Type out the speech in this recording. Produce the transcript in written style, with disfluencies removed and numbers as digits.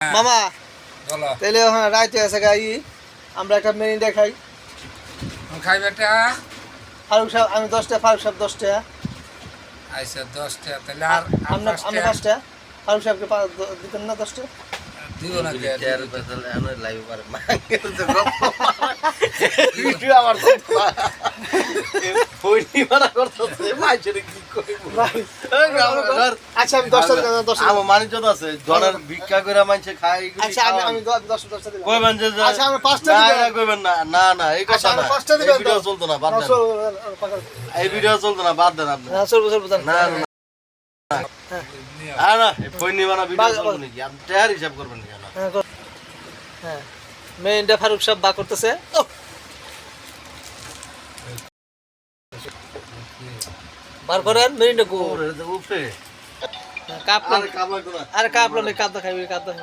মামা বলো তাহলে হ্যাঁ রাইতে আছে গাই আমরা একটা মেরিন্ডা খাই। খাই বেটা ফারুক সাহেব আমি 10টা, ফারুক সাহেব 10টা, আচ্ছা 10টা তাহলে আর আমরা 5টা। ফারুক সাহেবকে দিতেন না 10টা? দিব না কে আচ্ছা আমি 10টা ভিক্ষা করে মানুষে খায় আচ্ছা আমি 10টা দিলাম। কইবেন যে আচ্ছা আমরা 5টা না দিলাম। না কইবেন না না না এই কথা আচ্ছা, না আমরা 5টা দিলাম। এই ভিডিও চলতো না বাদ দেন এই ভিডিও চলতো না বাদ দেন আপনি না না না ফোন নিবা না ভিডিও চলতো নাকি আপনি টায়ার হিসাব করবেন কেন হ্যাঁ মেরিন্ডা ফারুক সাহেব বা করতেছে। বার করেন মেরিন্ডা গো উপরে কাপ আরে কাম লাগতো না আরে কাপ লো কাপ দা খাইবি কাপ দা